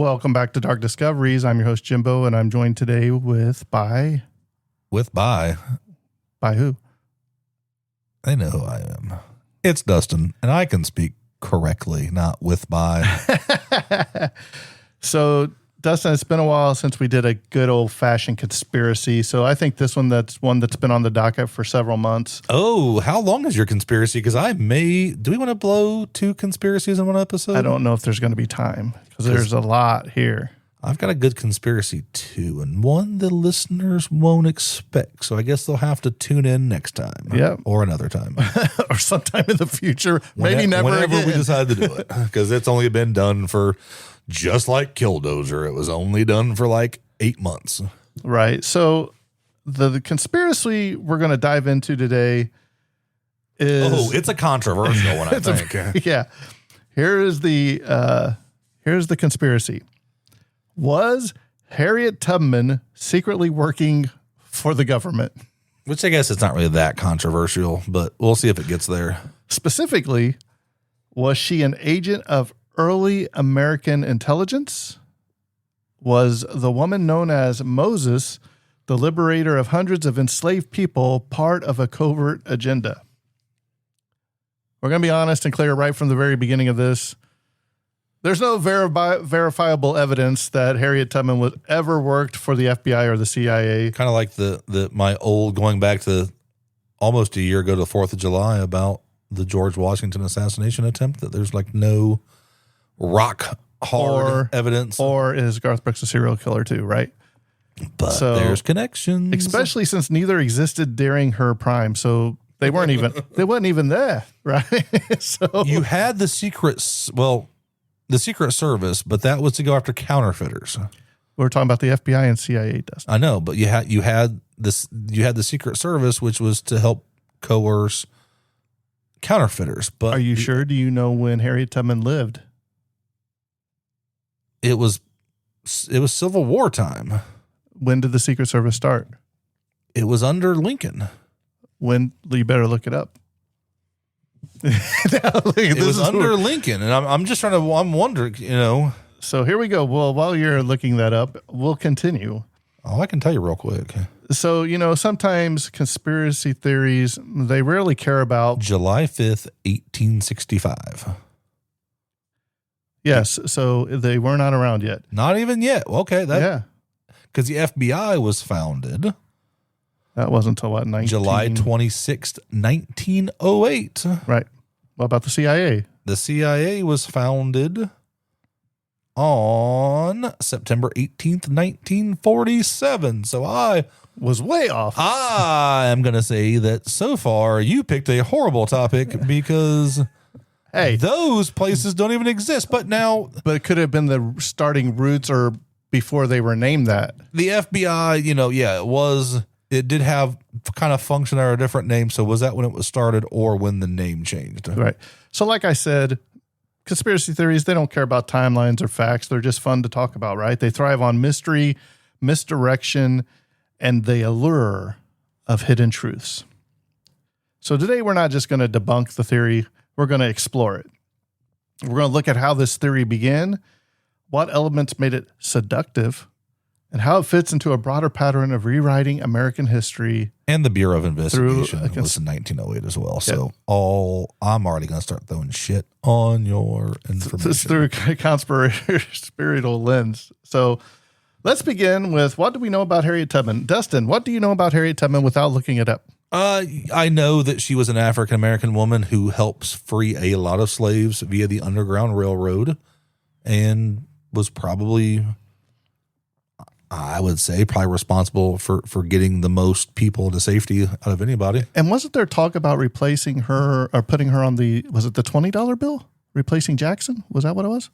Welcome back to Dark Discoveries. I'm your host, Jimbo, and I'm joined today by who? They know who I am. It's Dustin, and I can speak correctly, not with by. So, Dustin, it's been a while since we did a good old-fashioned conspiracy, so I think this that's been on the docket for several months. Oh, how long is your conspiracy? Because do we want to blow 2 conspiracies in one episode? I don't know if there's going to be time, because there's a lot here. I've got a good conspiracy too, and one the listeners won't expect. So I guess they'll have to tune in next time. Yep. Or another time. Or sometime in the future. Maybe never whenever again. we decide to do it. Because it's only been done for, just like Killdozer, it was only done for like 8 months. Right. So the conspiracy we're going to dive into today is... Oh, it's a controversial one, I think. Yeah. Here's the conspiracy. Was Harriet Tubman secretly working for the government? Which I guess it's not really that controversial, but we'll see if it gets there. Specifically, was she an agent of early American intelligence? Was the woman known as Moses, the liberator of hundreds of enslaved people, part of a covert agenda? We're going to be honest and clear right from the very beginning of this. There's no verifiable evidence that Harriet Tubman was ever worked for the FBI or the CIA. Kind of like my old, going back to almost a year ago to the 4th of July about the George Washington assassination attempt, that there's like no rock hard evidence. Or is Garth Brooks a serial killer too, right? But there's connections. Especially since neither existed during her prime. So they weren't even there, right? So you had the Secret Service, but that was to go after counterfeiters. We're talking about the FBI and CIA, Dustin. I know, but you had the Secret Service, which was to help coerce counterfeiters. But are you sure? Do you know when Harriet Tubman lived? It was Civil War time. When did the Secret Service start? It was under Lincoln. When? You better look it up. It was under Lincoln, and I'm wondering, So here we go. Well, while you're looking that up, we'll continue. Oh, I can tell you real quick. So, sometimes conspiracy theories, they rarely care about... July 5th, 1865. Yes, so they were not around yet. Not even yet. Okay. Yeah. Because the FBI was founded... That wasn't until what, July 26th, 1908. Right. What about the CIA? The CIA was founded on September 18th, 1947. So I was way off. I am going to say that so far you picked a horrible topic because those places don't even exist. But it could have been the starting roots or before they were named that. The FBI, it was... It did have kind of function under a different name. So was that when it was started or when the name changed? Right. So like I said, conspiracy theories, they don't care about timelines or facts. They're just fun to talk about, right? They thrive on mystery, misdirection, and the allure of hidden truths. So today we're not just going to debunk the theory. We're going to explore it. We're going to look at how this theory began, what elements made it seductive, and how it fits into a broader pattern of rewriting American history. And the Bureau of Investigation was in 1908 as well. So I'm already going to start throwing shit on your information. This through a conspiratorial lens. So let's begin with, what do we know about Harriet Tubman? Dustin, what do you know about Harriet Tubman without looking it up? I know that she was an African-American woman who helps free a lot of slaves via the Underground Railroad and was probably... I would say probably responsible for getting the most people to safety out of anybody. And wasn't there talk about replacing her or putting her on was it the $20 bill? Replacing Jackson? Was that what it was?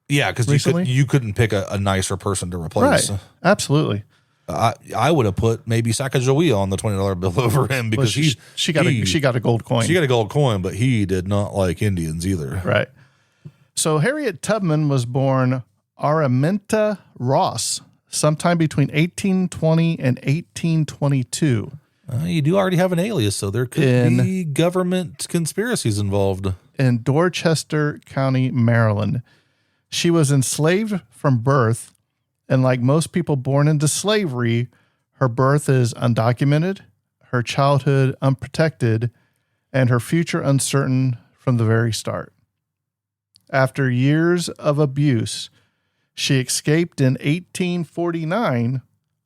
Yeah, because you couldn't pick a nicer person to replace. Right, absolutely. I would have put maybe Sacagawea on the $20 bill over him because she got a gold coin. She got a gold coin, but he did not like Indians either. Right. So Harriet Tubman was born Araminta Ross sometime between 1820 and 1822. You do already have an alias, so there could be government conspiracies involved. In Dorchester County, Maryland. She was enslaved from birth, and like most people born into slavery, her birth is undocumented, her childhood unprotected, and her future uncertain from the very start. After years of abuse, she escaped in 1849,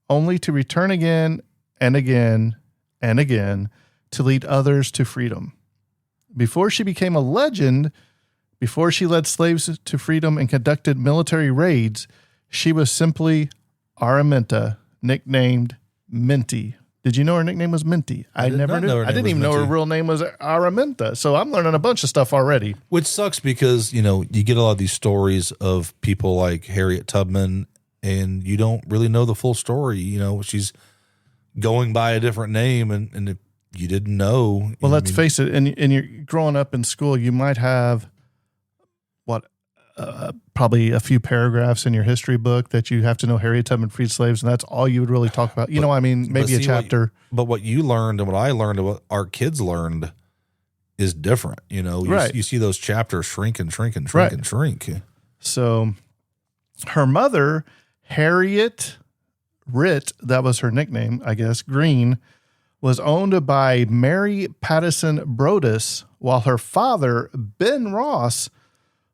only to return again and again and again to lead others to freedom. Before she became a legend, before she led slaves to freedom and conducted military raids, she was simply Araminta, nicknamed Minty. Did you know her nickname was Minty? I never knew. I didn't even know her real name was Araminta. So I'm learning a bunch of stuff already. Which sucks because, you get a lot of these stories of people like Harriet Tubman, and you don't really know the full story. She's going by a different name, and if you didn't know. Well, let's face it. And you're growing up in school, you might have probably a few paragraphs in your history book that you have to know Harriet Tubman freed slaves, and that's all you would really talk about. Maybe a chapter. But what you learned and what I learned and what our kids learned is different. Right. You see those chapters shrink and shrink and shrink and shrink. So her mother, Harriet that was her nickname, I guess, Green, was owned by Mary Pattison Brodus, while her father, Ben Ross,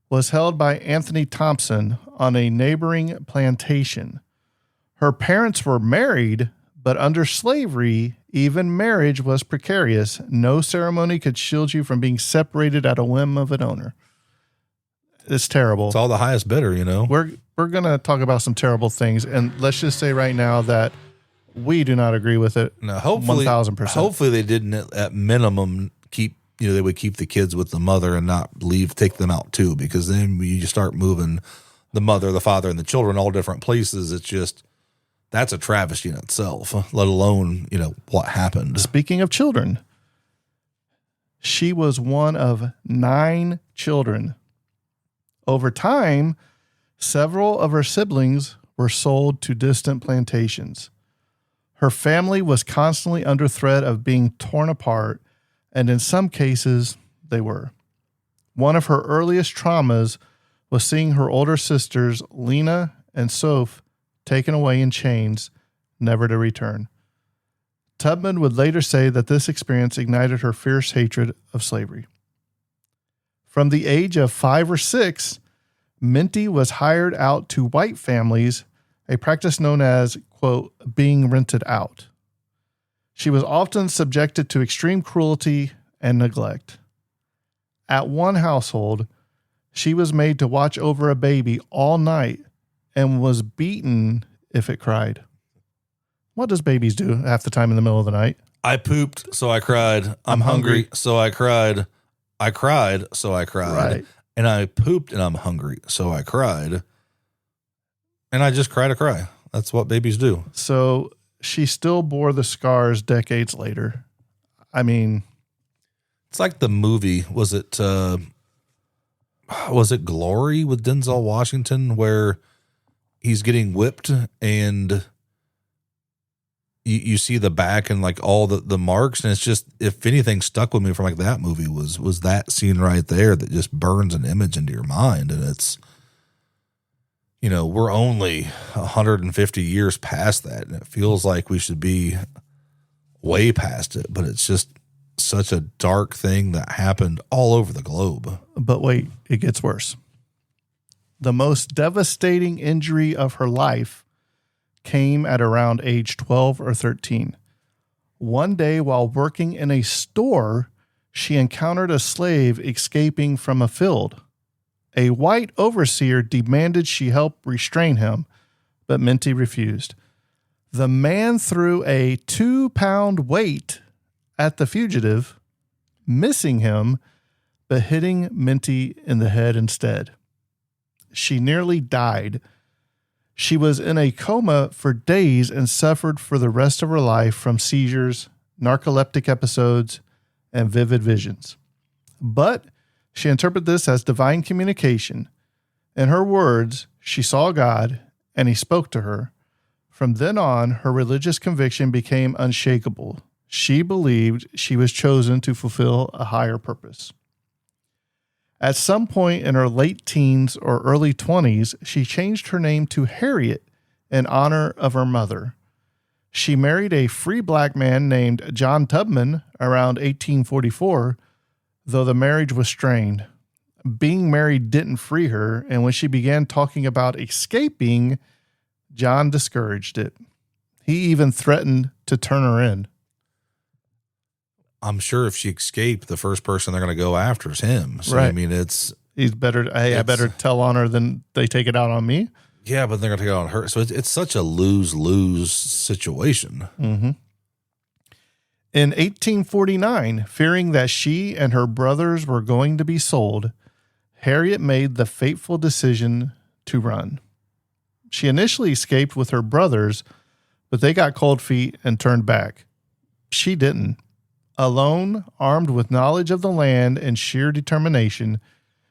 was held by Anthony Thompson on a neighboring plantation. Her parents were married, but under slavery, even marriage was precarious. No ceremony could shield you from being separated at a whim of an owner. It's terrible. It's all the highest bidder, We're going to talk about some terrible things, and let's just say right now that we do not agree with it. No, hopefully, 1,000%. Hopefully they didn't at minimum keep, they would keep the kids with the mother and not take them out too, because then you start moving the mother, the father, and the children all different places. It's just, that's a travesty in itself, let alone, what happened. Speaking of children, she was one of 9 children. Over time, several of her siblings were sold to distant plantations. Her family was constantly under threat of being torn apart, and in some cases, they were. One of her earliest traumas was seeing her older sisters, Lena and Soph, taken away in chains, never to return. Tubman would later say that this experience ignited her fierce hatred of slavery. From the age of 5 or 6, Minty was hired out to white families, a practice known as, quote, being rented out. She was often subjected to extreme cruelty and neglect. At one household, she was made to watch over a baby all night and was beaten if it cried. What does babies do half the time in the middle of the night? I pooped, so I cried. I'm hungry, so I cried. I cried, so I cried. Right. And I pooped, and I'm hungry, so I cried. And I just cried a cry. That's what babies do. So she still bore the scars decades later. I mean, it's like the movie. Was it Glory with Denzel Washington, where he's getting whipped and you see the back and like all the marks, and it's just, if anything stuck with me from like that movie was that scene right there that just burns an image into your mind. And it's, we're only 150 years past that, and it feels like we should be way past it, but it's just such a dark thing that happened all over the globe. But wait, it gets worse. The most devastating injury of her life came at around age 12 or 13. One day while working in a store, she encountered a slave escaping from a field. A white overseer demanded she help restrain him, but Minty refused. The man threw a 2-pound weight at the fugitive, missing him, but hitting Minty in the head instead. She nearly died. She was in a coma for days and suffered for the rest of her life from seizures, narcoleptic episodes, and vivid visions. But she interpreted this as divine communication. In her words, she saw God and he spoke to her. From then on, her religious conviction became unshakable. She believed she was chosen to fulfill a higher purpose. At some point in her late teens or early 20s, she changed her name to Harriet in honor of her mother. She married a free black man named John Tubman around 1844, though the marriage was strained. Being married didn't free her, and when she began talking about escaping, John discouraged it. He even threatened to turn her in. I'm sure if she escaped, the first person they're going to go after is him. So, right. I mean, he's better. Hey, I better tell on her than they take it out on me. Yeah, but they're going to take it out on her. So it's such a lose-lose situation. Mm-hmm. In 1849, fearing that she and her brothers were going to be sold, Harriet made the fateful decision to run. She initially escaped with her brothers, but they got cold feet and turned back. She didn't. Alone, armed with knowledge of the land and sheer determination,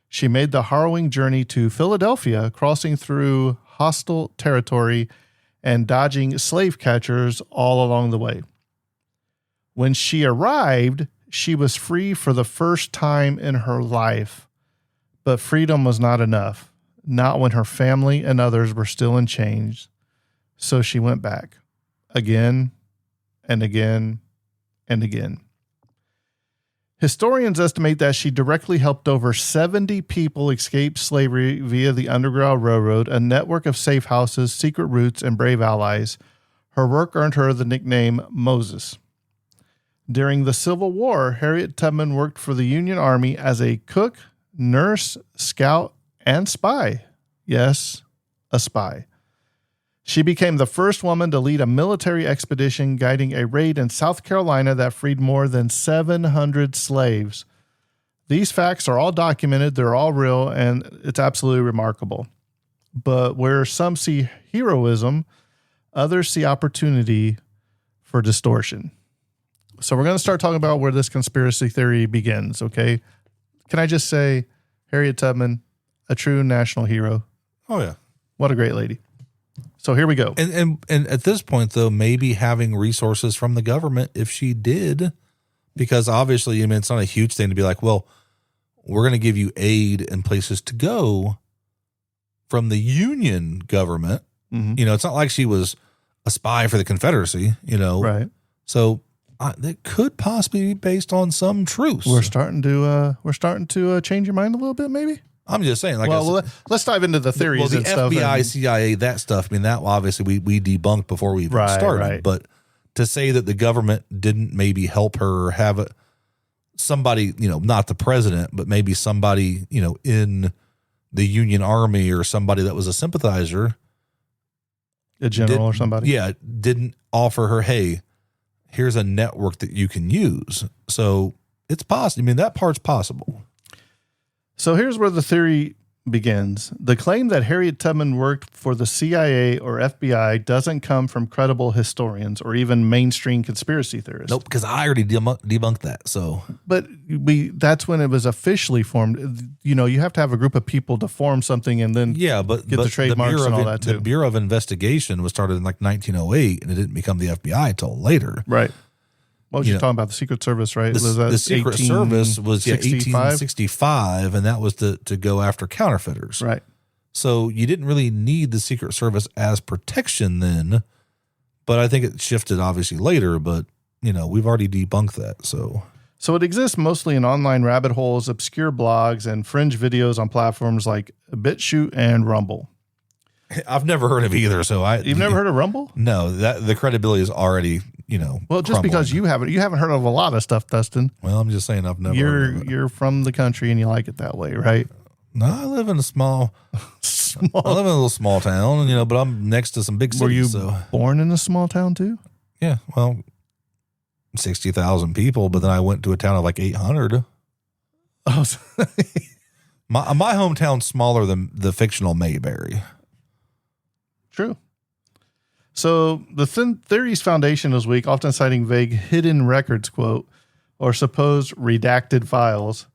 she made the harrowing journey to Philadelphia, crossing through hostile territory and dodging slave catchers all along the way. When she arrived, she was free for the first time in her life. But freedom was not enough, not when her family and others were still in chains. So she went back again and again and again. Historians estimate that she directly helped over 70 people escape slavery via the Underground Railroad, a network of safe houses, secret routes, and brave allies. Her work earned her the nickname Moses. During the Civil War, Harriet Tubman worked for the Union Army as a cook, nurse, scout, and spy. Yes, a spy. She became the first woman to lead a military expedition guiding a raid in South Carolina that freed more than 700 slaves. These facts are all documented, they're all real, and it's absolutely remarkable. But where some see heroism, others see opportunity for distortion. So we're going to start talking about where this conspiracy theory begins, okay? Can I just say, Harriet Tubman, a true national hero. Oh, yeah. What a great lady. So here we go. And at this point, though, maybe having resources from the government, if she did, because obviously, I mean, it's not a huge thing to be like, well, we're going to give you aid and places to go from the Union government. Mm-hmm. You know, it's not like she was a spy for the Confederacy, you know. Right. So that could possibly be based on some truth. We're starting to change your mind a little bit, maybe. I'm just saying. Like, well, let's dive into the theories. Well, the and stuff FBI, CIA, that stuff. I mean, that obviously we debunked before we even started. Right. But to say that the government didn't maybe help her or have somebody, you know, not the president, but maybe somebody, you know, in the Union Army or somebody that was a sympathizer, a general or somebody, didn't offer her, hey, here's a network that you can use. So it's possible. I mean, that part's possible. So here's where the theory begins. The claim that Harriet Tubman worked for the CIA or FBI doesn't come from credible historians or even mainstream conspiracy theorists. Nope, because I already debunked that. So, but that's when it was officially formed. You know, you have to have a group of people to form something and then get the trademarks and all that too. The Bureau of Investigation was started in like 1908, and it didn't become the FBI until later. Right. What was you talking about? The Secret Service, right? The Secret Service was 1865, and that was to go after counterfeiters. Right. So you didn't really need the Secret Service as protection then, but I think it shifted obviously later, but, you know, we've already debunked that. So it exists mostly in online rabbit holes, obscure blogs, and fringe videos on platforms like BitChute and Rumble. I've never heard of either. You've never heard of Rumble? No, the credibility is already, you know. Well, just crumbling. because you haven't heard of a lot of stuff, Dustin. Well, I'm just saying I've never. You're from the country and you like it that way, right? No, I live in a I live in a little small town, you know, but I'm next to some big cities. Were you born in a small town too? Yeah, well, 60,000 people, but then I went to a town of like 800. Oh, my hometown's smaller than the fictional Mayberry. True. So the theory's foundation is weak, often citing vague hidden records, quote, or supposed redacted files.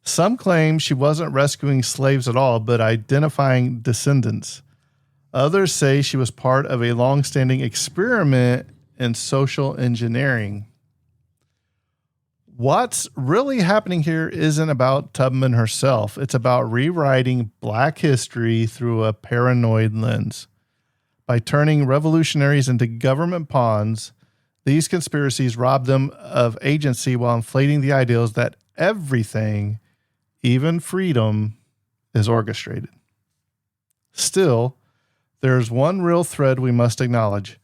Some claim she wasn't rescuing slaves at all, but identifying descendants. Others say she was part of a long-standing experiment in social engineering. What's really happening here isn't about Tubman herself. It's about rewriting Black history through a paranoid lens. By turning revolutionaries into government pawns, these conspiracies rob them of agency while inflating the ideals that everything, even freedom, is orchestrated. Still, there's one real thread we must acknowledge.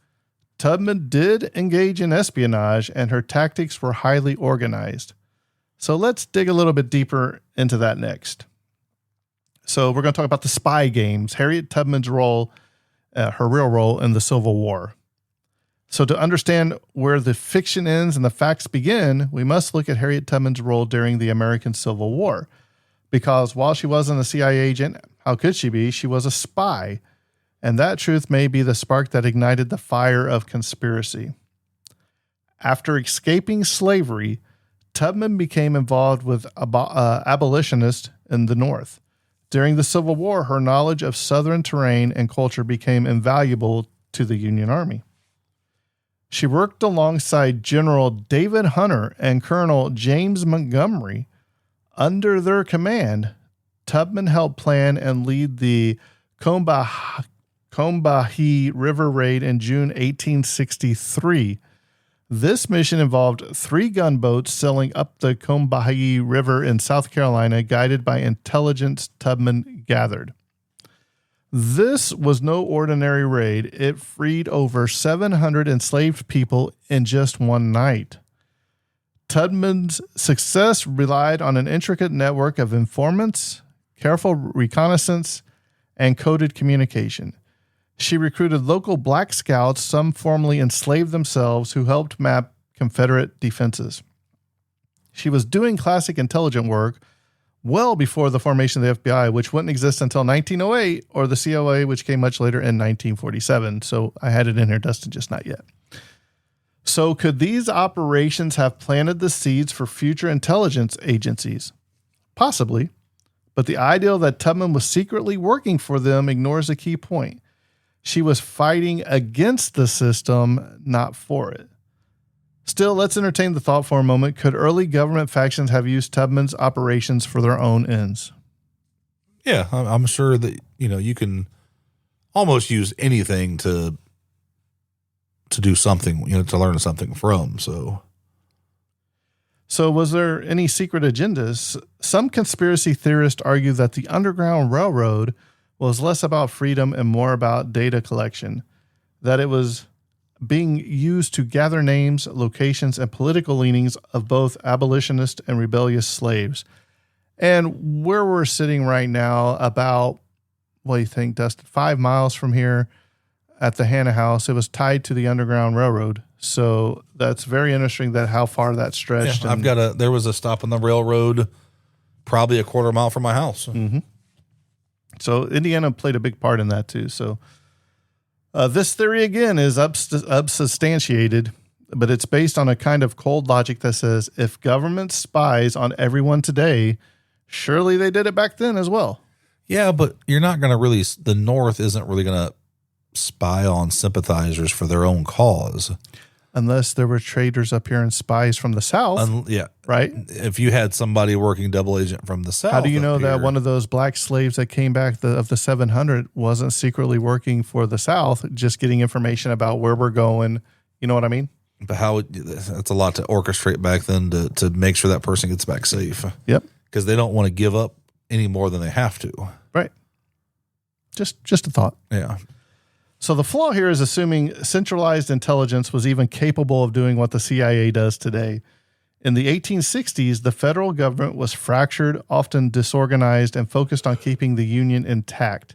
Tubman did engage in espionage, and her tactics were highly organized. So let's dig a little bit deeper into that next. So we're going to talk about the spy games, Harriet Tubman's role, her real role in the Civil War. So to understand where the fiction ends and the facts begin, we must look at Harriet Tubman's role during the American Civil War. Because while she wasn't a CIA agent, how could she be? She was a spy. And that truth may be the spark that ignited the fire of conspiracy. After escaping slavery, Tubman became involved with abolitionists in the North. During the Civil War, her knowledge of Southern terrain and culture became invaluable to the Union Army. She worked alongside General David Hunter and Colonel James Montgomery. Under their command, Tubman helped plan and lead the Combahee River Raid in June 1863. This mission involved 3 gunboats sailing up the Combahee River in South Carolina, guided by intelligence Tubman gathered. This was no ordinary raid. It freed over 700 enslaved people in just one night. Tubman's success relied on an intricate network of informants, careful reconnaissance, and coded communication. She recruited local Black scouts, some formerly enslaved themselves, who helped map Confederate defenses. She was doing classic intelligence work well before the formation of the FBI, which wouldn't exist until 1908, or the COA, which came much later in 1947. So I had it in here, Dustin, just not yet. So could these operations have planted the seeds for future intelligence agencies? Possibly. But the idea that Tubman was secretly working for them ignores a key point. She was fighting against the system, not for it. Still, let's entertain the thought for a moment. Could early government factions have used Tubman's operations for their own ends? Yeah, I'm sure that, you can almost use anything to do something, to learn something from. So was there any secret agendas? Some conspiracy theorists argue that the Underground Railroad was less about freedom and more about data collection, that it was being used to gather names, locations, and political leanings of both abolitionist and rebellious slaves. And where we're sitting right now, about, what do you think, Dustin, 5 miles from here at the Hannah House, it was tied to the Underground Railroad. So that's very interesting that how far that stretched. Yeah, there was a stop on the railroad probably a quarter mile from my house. Mm-hmm. So Indiana played a big part in that too. So this theory, again, is unsubstantiated, but it's based on a kind of cold logic that says if government spies on everyone today, surely they did it back then as well. Yeah, but you're not going to the North isn't really going to spy on sympathizers for their own cause. Unless there were traders up here and spies from the South. Yeah. Right? If you had somebody working double agent from the South. How do you know that one of those Black slaves that came back of the 700 wasn't secretly working for the South, just getting information about where we're going? You know what I mean? But that's a lot to orchestrate back then to make sure that person gets back safe. Yep. Because they don't want to give up any more than they have to. Right. Just a thought. Yeah. So the flaw here is assuming centralized intelligence was even capable of doing what the CIA does today. In the 1860s, the federal government was fractured, often disorganized, and focused on keeping the Union intact.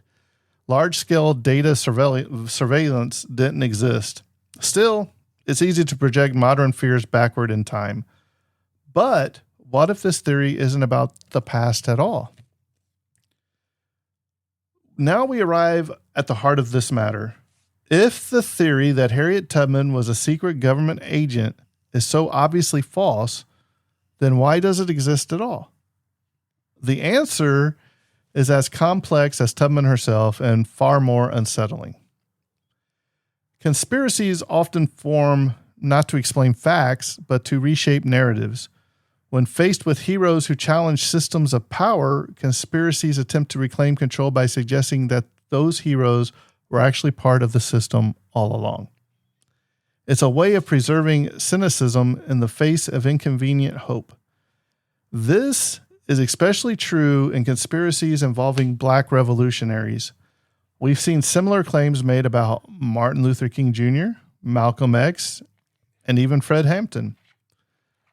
Large-scale data surveillance didn't exist. Still, it's easy to project modern fears backward in time. But what if this theory isn't about the past at all? Now we arrive at the heart of this matter. If the theory that Harriet Tubman was a secret government agent is so obviously false, then why does it exist at all? The answer is as complex as Tubman herself and far more unsettling. Conspiracies often form not to explain facts, but to reshape narratives. When faced with heroes who challenge systems of power, conspiracies attempt to reclaim control by suggesting that those heroes were actually part of the system all along. It's a way of preserving cynicism in the face of inconvenient hope. This is especially true in conspiracies involving black revolutionaries. We've seen similar claims made about Martin Luther King Jr., Malcolm X, and even Fred Hampton.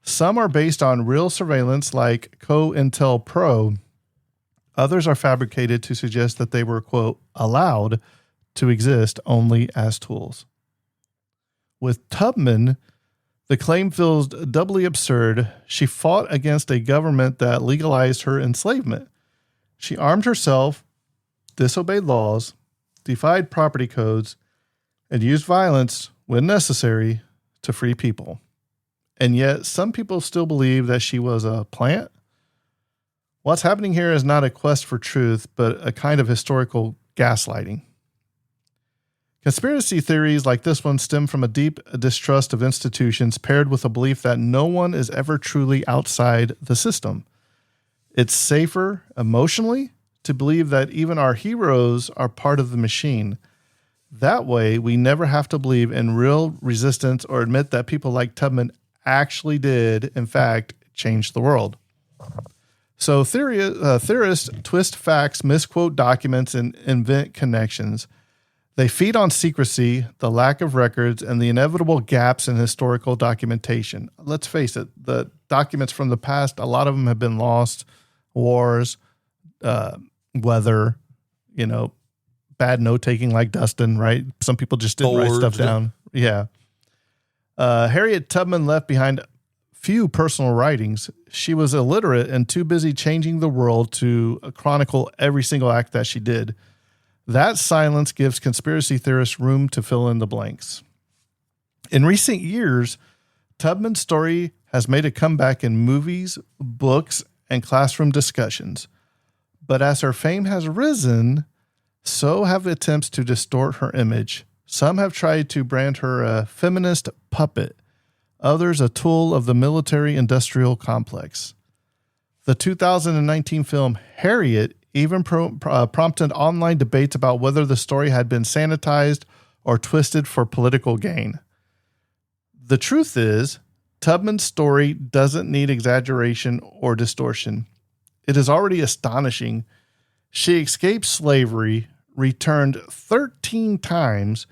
Some are based on real surveillance like COINTELPRO. Others are fabricated to suggest that they were, quote, allowed to exist only as tools. With Tubman, the claim feels doubly absurd. She fought against a government that legalized her enslavement. She armed herself, disobeyed laws, defied property codes, and used violence when necessary to free people. And yet some people still believe that she was a plant. What's happening here is not a quest for truth, but a kind of historical gaslighting. Conspiracy theories like this one stem from a deep distrust of institutions paired with a belief that no one is ever truly outside the system. It's safer emotionally to believe that even our heroes are part of the machine. That way, we never have to believe in real resistance or admit that people like Tubman actually did, in fact, change the world. So theorists twist facts, misquote documents, and invent connections. They feed on secrecy, the lack of records, and the inevitable gaps in historical documentation. Let's face it, the documents from the past, a lot of them have been lost. Wars, weather, bad note-taking like Dustin, right? Some people just didn't write stuff down. Yeah. Harriet Tubman left behind few personal writings. She was illiterate and too busy changing the world to chronicle every single act that she did. That silence gives conspiracy theorists room to fill in the blanks. In recent years, Tubman's story has made a comeback in movies, books, and classroom discussions. But as her fame has risen, so have attempts to distort her image. Some have tried to brand her a feminist puppet, others a tool of the military-industrial complex. The 2019 film Harriet even prompted online debates about whether the story had been sanitized or twisted for political gain. The truth is, Tubman's story doesn't need exaggeration or distortion. It is already astonishing. She escaped slavery, returned 13 times,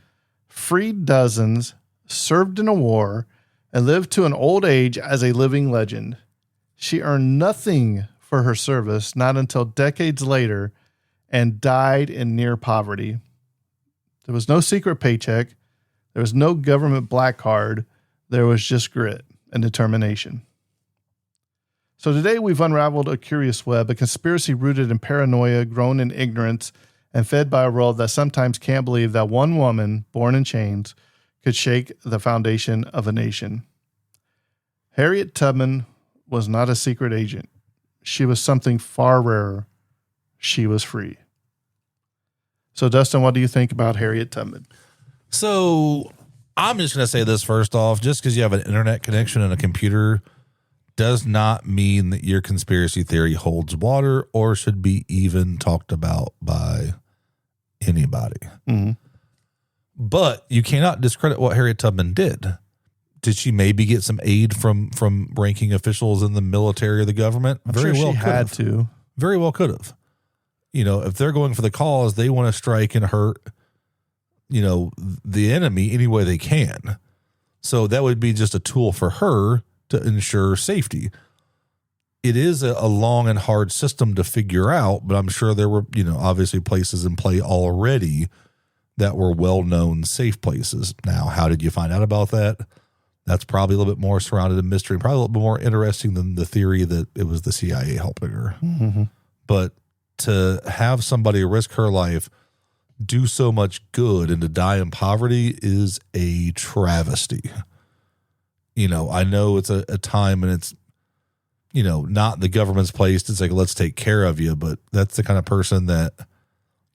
freed dozens, served in a war, and lived to an old age as a living legend. She earned nothing for her service, not until decades later, and died in near poverty. There was no secret paycheck. There was no government black card. There was just grit and determination. So today we've unraveled a curious web, a conspiracy rooted in paranoia, grown in ignorance, and fed by a world that sometimes can't believe that one woman, born in chains, could shake the foundation of a nation. Harriet Tubman was not a secret agent. She was something far rarer. She was free. So, Dustin, what do you think about Harriet Tubman? So, I'm just going to say this first off. Just because you have an internet connection and a computer does not mean that your conspiracy theory holds water or should be even talked about by anybody. Mm-hmm. But you cannot discredit what Harriet Tubman did. Did she maybe get some aid from ranking officials in the military or the government? Very well, she had to. Very well could have. If they're going for the cause, they want to strike and hurt, the enemy any way they can. So that would be just a tool for her to ensure safety. It is a long and hard system to figure out, but I'm sure there were, obviously places in play already that were well-known safe places. Now, how did you find out about that? That's probably a little bit more surrounded in mystery, probably a little bit more interesting than the theory that it was the CIA helping her. Mm-hmm. But to have somebody risk her life, do so much good, and to die in poverty is a travesty. I know it's a time and it's, not the government's place to say, let's take care of you, but that's the kind of person that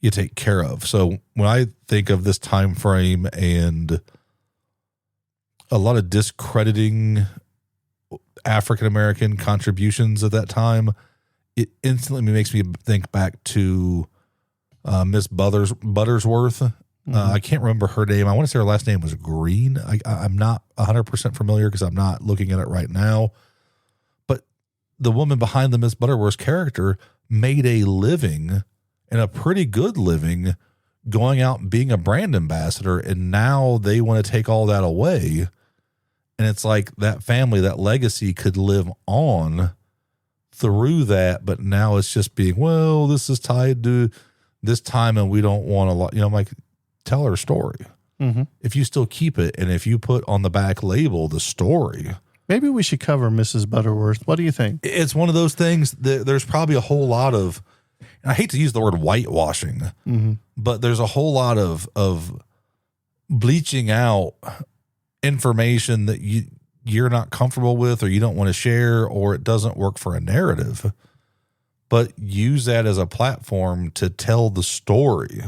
you take care of. So when I think of this time frame and a lot of discrediting African American contributions at that time, it instantly makes me think back to Miss Buttersworth. I can't remember her name. I want to say her last name was Green. I'm not 100% familiar because I'm not looking at it right now. But the woman behind the Miss Butterworth's character made a living, and a pretty good living, going out and being a brand ambassador. And now they want to take all that away. And it's like that family, that legacy could live on through that. But now it's just being, well, this is tied to this time and we don't want a lot, I'm like, tell her story. If you still keep it, and if you put on the back label the story. Maybe we should cover Mrs. Butterworth. What do you think? It's one of those things that there's probably a whole lot of, I hate to use the word whitewashing, but there's a whole lot of bleaching out information that you're not comfortable with, or you don't want to share, or it doesn't work for a narrative. But use that as a platform to tell the story.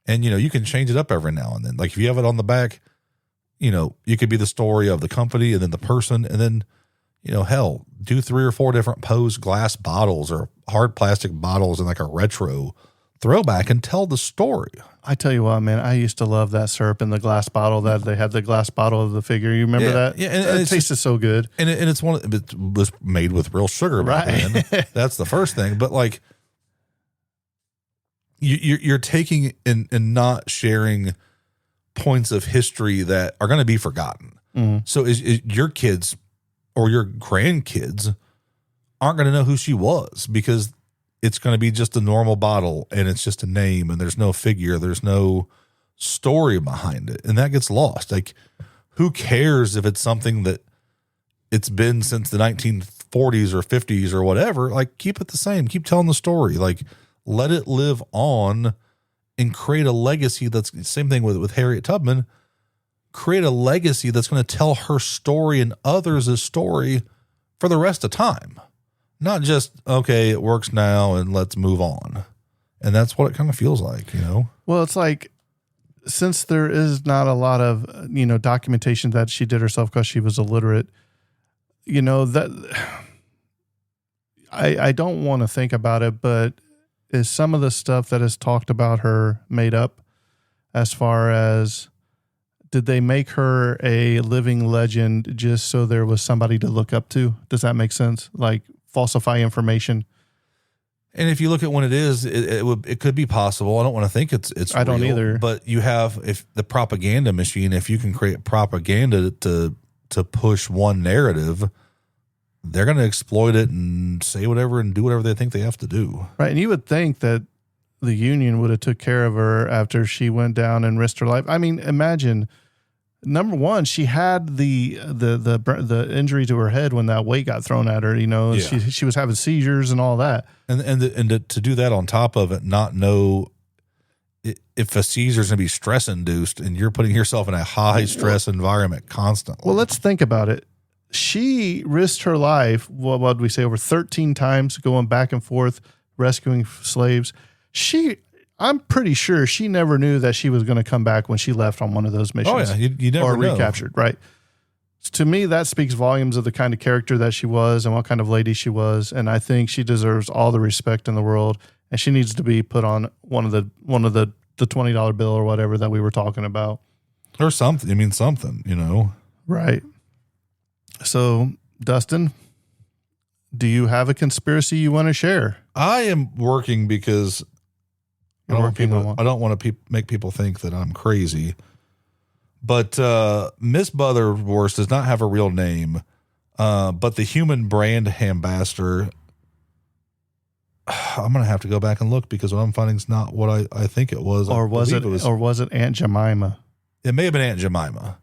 And, you can change it up every now and then. Like if you have it on the back, you could be the story of the company and then the person, and then, hell, do 3 or 4 different posed glass bottles or hard plastic bottles in like a retro throwback and tell the story. I tell you what, man, I used to love that syrup in the glass bottle that they had the glass bottle of the figure. You remember that? Yeah. And it tasted so good. And it was made with real sugar back then. That's the first thing. But like, you're taking and not sharing points of history that are going to be forgotten. So is your kids or your grandkids aren't going to know who she was, because it's going to be just a normal bottle and it's just a name and there's no figure, there's no story behind it, and that gets lost. Like, who cares if it's something that it's been since the 1940s or 50s or whatever? Like, keep it the same, keep telling the story, like let it live on and create a legacy. That's the same thing with Harriet Tubman. Create a legacy that's going to tell her story and others' story for the rest of time. Not just, okay, it works now and let's move on. And that's what it kind of feels like, Well, it's like, since there is not a lot of, documentation that she did herself because she was illiterate, that I don't want to think about it, but is some of the stuff that is talked about her made up, as far as, did they make her a living legend just so there was somebody to look up to? Does that make sense? Like, falsify information. And if you look at when it is, it could be possible. I don't want to think it's I don't real, either. But you have, if the propaganda machine, if you can create propaganda to push one narrative, they're going to exploit it and say whatever and do whatever they think they have to do. Right. And you would think that the Union would have took care of her after she went down and risked her life. I mean, imagine, number one, she had the injury to her head when that weight got thrown at her. She was having seizures and all that. And to do that on top of it, not know if a seizure is going to be stress induced, and you're putting yourself in a high stress environment constantly. Well, let's think about it. She risked her life, what did we say, over 13 times, going back and forth, rescuing slaves. I'm pretty sure she never knew that she was going to come back when she left on one of those missions. Oh, yeah. You never know. Or recaptured, right? To me, that speaks volumes of the kind of character that she was and what kind of lady she was. And I think she deserves all the respect in the world. And she needs to be put on one of the $20 bill or whatever that we were talking about. Or something. I mean, something, Right. So, Dustin, do you have a conspiracy you want to share? I am working because I don't want to make people think that I'm crazy. But Miss Butterworth does not have a real name, but the human brand ambassador, I'm going to have to go back and look, because what I'm finding is not what I think it was. Or was it Aunt Jemima? It may have been Aunt Jemima.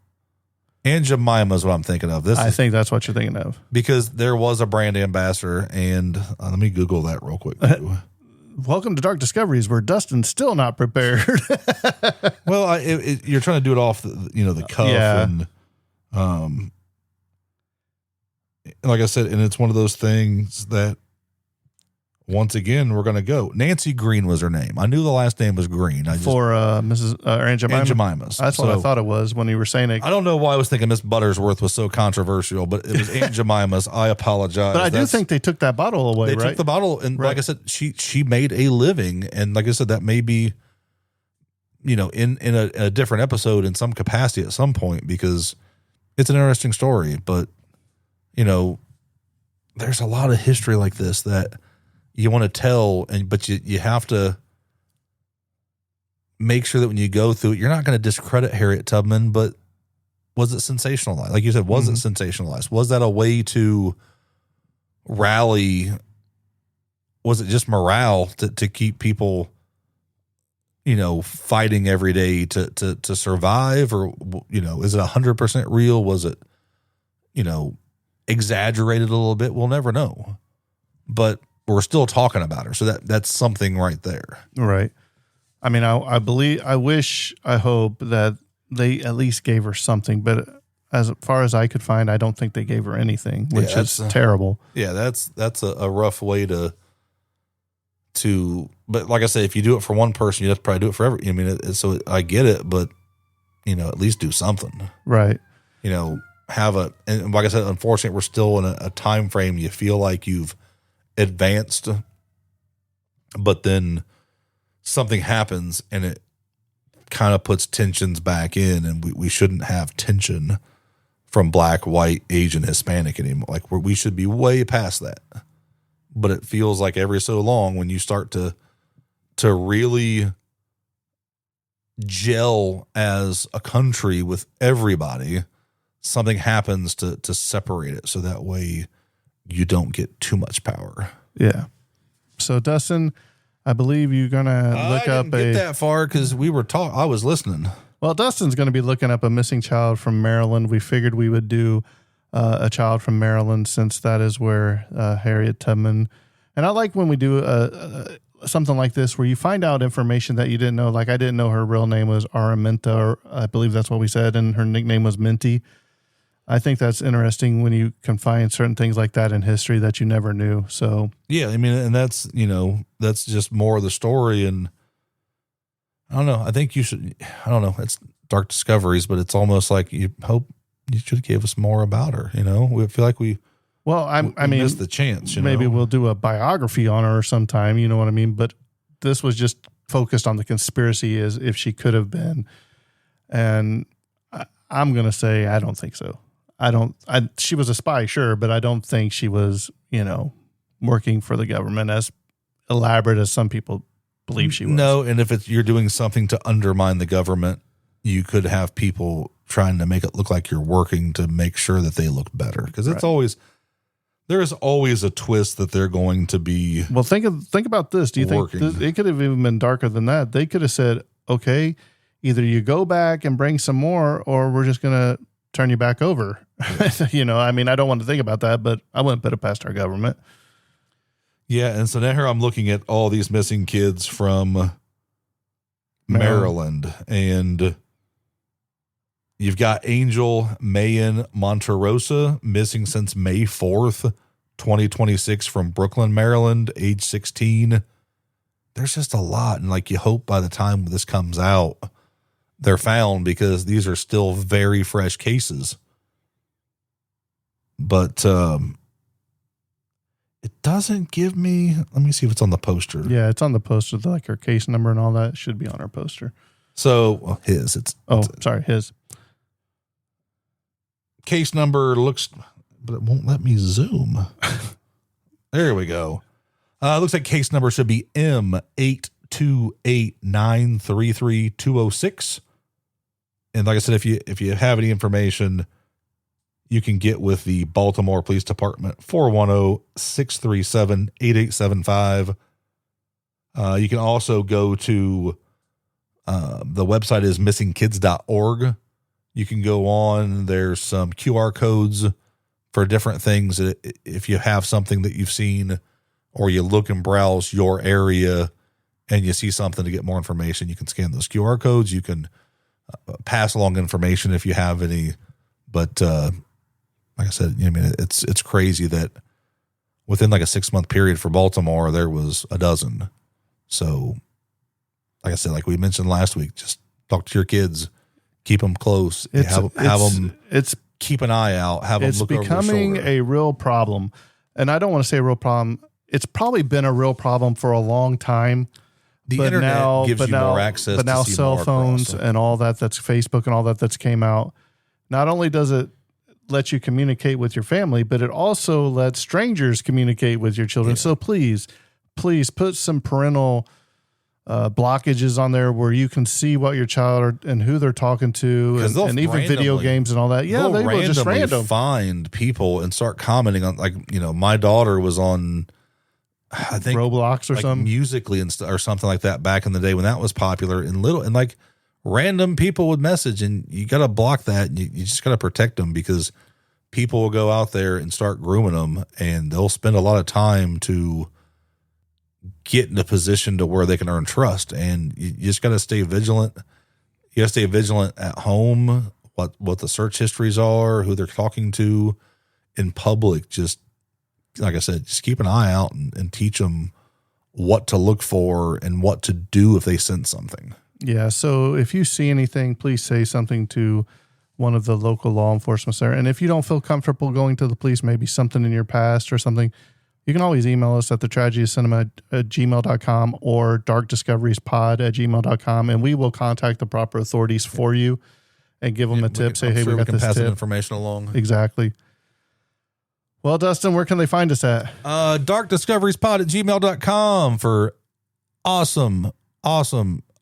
Aunt Jemima is what I'm thinking of. I think that's what you're thinking of. Because there was a brand ambassador, and let me Google that real quick. Welcome to Dark Discoveries, where Dustin's still not prepared. Well, you're trying to do it off the cuff, and like I said, and it's one of those things that once again, we're going to go. Nancy Green was her name. I knew the last name was Green. For Mrs. Aunt Jemima? Aunt Jemima's. That's what I thought it was when you were saying it. I don't know why I was thinking Miss Buttersworth was so controversial, but it was Aunt Jemima's. I apologize. But I do think they took that bottle away, They right? took the bottle, and like I said, she made a living, and like I said, that may be, in a different episode in some capacity at some point, because it's an interesting story. But there's a lot of history like this that you want to tell, but you have to make sure that when you go through it, you're not going to discredit Harriet Tubman, but was it sensationalized? Like you said, was it sensationalized? Was that a way to rally? Was it just morale to keep people, fighting every day to survive? Or, is it 100% real? Was it, exaggerated a little bit? We'll never know. But we're still talking about her. So that's something right there. Right. I mean, I hope that they at least gave her something, but as far as I could find, I don't think they gave her anything, which is terrible. Yeah, that's a rough way to, but like I said, if you do it for one person, you have to probably do it for every, so I get it, but at least do something. Right. And like I said, unfortunately, we're still in a time frame. You feel like you've advanced, but then something happens and it kind of puts tensions back in, and we shouldn't have tension from black, white, Asian, Hispanic anymore. Like we should be way past that. But it feels like every so long when you start to really gel as a country with everybody, something happens to separate it, so that way you don't get too much power. Yeah. So Dustin, I believe you're gonna look up get that far because we were talking. I was listening. Well, Dustin's going to be looking up a missing child from Maryland. We figured we would do a child from Maryland, since that is where Harriet Tubman. And I like when we do something like this where you find out information that you didn't know. Like I didn't know her real name was Araminta, or I believe that's what we said, and her nickname was Minty. I think that's interesting when you can find certain things like that in history that you never knew. So yeah, I mean, and that's just more of the story. And I don't know. I think you should. I don't know. It's dark discoveries, but it's almost like you hope you should give us more about her. We feel like we missed the chance. Maybe we'll do a biography on her sometime. You know what I mean? But this was just focused on the conspiracy, as if she could have been. And I'm going to say I don't think so. She was a spy, sure, but I don't think she was, working for the government as elaborate as some people believe she was. No, and if you're doing something to undermine the government, you could have people trying to make it look like you're working to make sure that they look better. Because there is always a twist that they're going to be. Well, think about this. Do you think it could have even been darker than that? They could have said, okay, either you go back and bring some more, or we're just going to turn you back over. Yeah. I mean, I don't want to think about that, but I wouldn't put it past our government. Yeah. And so now here I'm looking at all these missing kids from Maryland, and you've got Angel Mayan Monterosa, missing since May 4th, 2026, from Brooklyn, Maryland, age 16. There's just a lot. And you hope by the time this comes out, they're found, because these are still very fresh cases. But it doesn't give me, let me see if it's on the poster. Yeah, it's on the poster. Like her case number and all that should be on our poster. So his case number looks, but it won't let me zoom. There we go. Looks like case number should be M828933206. And like I said, if you have any information, you can get with the Baltimore Police Department, 410-637-8875. You can also go to the website is missingkids.org. You can go on. There's some QR codes for different things. If you have something that you've seen, or you look and browse your area and you see something to get more information, you can scan those QR codes. You can pass along information if you have any. But like I said, it's crazy that within like a 6-month period for Baltimore, there was a dozen. So, like I said, like we mentioned last week, just talk to your kids, keep them close, have them keep an eye out, have them look over their shoulder. It's becoming a real problem. And I don't want to say a real problem. It's probably been a real problem for a long time. The internet gives you more access. But now cell phones and all that's Facebook and all that's came out. Not only does it let you communicate with your family, but it also lets strangers communicate with your children. Yeah. So please put some parental blockages on there where you can see what your child and who they're talking to, and even video games and all that. Yeah, they will just randomly find people and start commenting on, like, my daughter was on, I think, Roblox or something, Musically or something like that back in the day when that was popular, and like random people would message, and you got to block that. And you just got to protect them, because people will go out there and start grooming them, and they'll spend a lot of time to get in a position to where they can earn trust. And you just got to stay vigilant. You got to stay vigilant at home, what the search histories are, who they're talking to in public. Just like I said, just keep an eye out and teach them what to look for and what to do if they sense something. Yeah. So if you see anything, please say something to one of the local law enforcement there. And if you don't feel comfortable going to the police, maybe something in your past or something, you can always email us at thetragedycinema@gmail.com or darkdiscoveriespod@gmail.com, and we will contact the proper authorities for you and give them a tip. Say, hey, we got this pass tip. That information along. Exactly. Well, Dustin, where can they find us at? Darkdiscoveriespod@gmail.com for awesome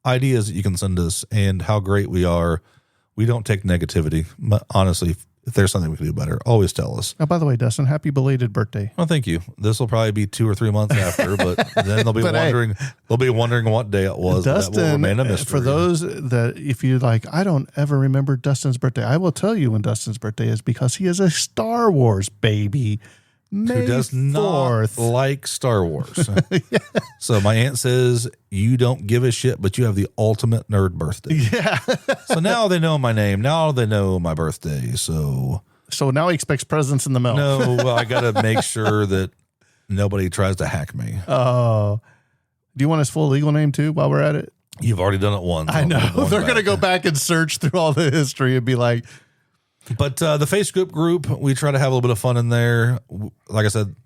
ideas that you can send us and how great we are. We don't take negativity. Honestly, if there's something we can do better, always tell us. Oh, by the way, Dustin, happy belated birthday. Well, thank you. This will probably be 2 or 3 months after, but then they'll be wondering. They'll be wondering what day it was. Dustin, that will remain a mystery. For those that, if you like, I don't ever remember Dustin's birthday, I will tell you when Dustin's birthday is, because he is a Star Wars baby. May who does 4th. Not like Star Wars. Yeah. So my aunt says, you don't give a shit, but you have the ultimate nerd birthday. Yeah. So now they know my name. Now they know my birthday. So now he expects presents in the mail. No, well, I got to make sure that nobody tries to hack me. Oh. Do you want his full legal name too while we're at it? You've already done it once. I know. They're going to go back and search through all the history and be like, but the Facebook group, we try to have a little bit of fun in there. Like I said,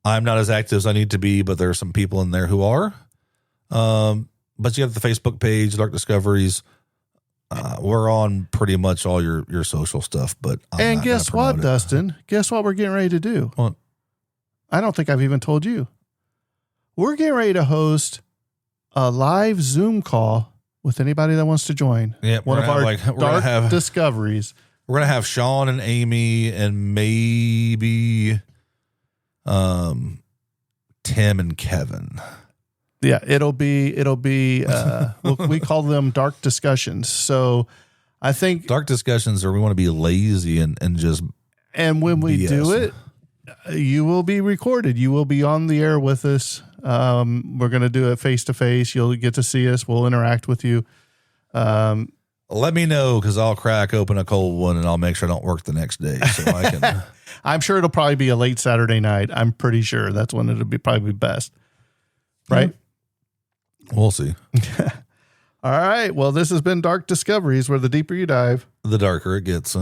I'm not as active as I need to be, but there are some people in there who are. But you have the Facebook page, Dark Discoveries. We're on pretty much all your social stuff. But and guess what, Dustin? Guess what we're getting ready to do? What? I don't think I've even told you. We're getting ready to host a live Zoom call with anybody that wants to join. Yeah, one of our Dark Discoveries. We're going to have Sean and Amy and maybe Tim and Kevin. Yeah, it'll be we call them dark discussions. So I think dark discussions are, we want to be lazy and just, and when we BS. do it, you will be recorded. You will be on the air with us. We're going to do it face to face. You'll get to see us. We'll interact with you. Let me know, because I'll crack open a cold one and I'll make sure I don't work the next day. So I can. I'm sure it'll probably be a late Saturday night. I'm pretty sure that's when it'll be probably best. Right? We'll see. All right. Well, this has been Dark Discoveries, where the deeper you dive, the darker it gets.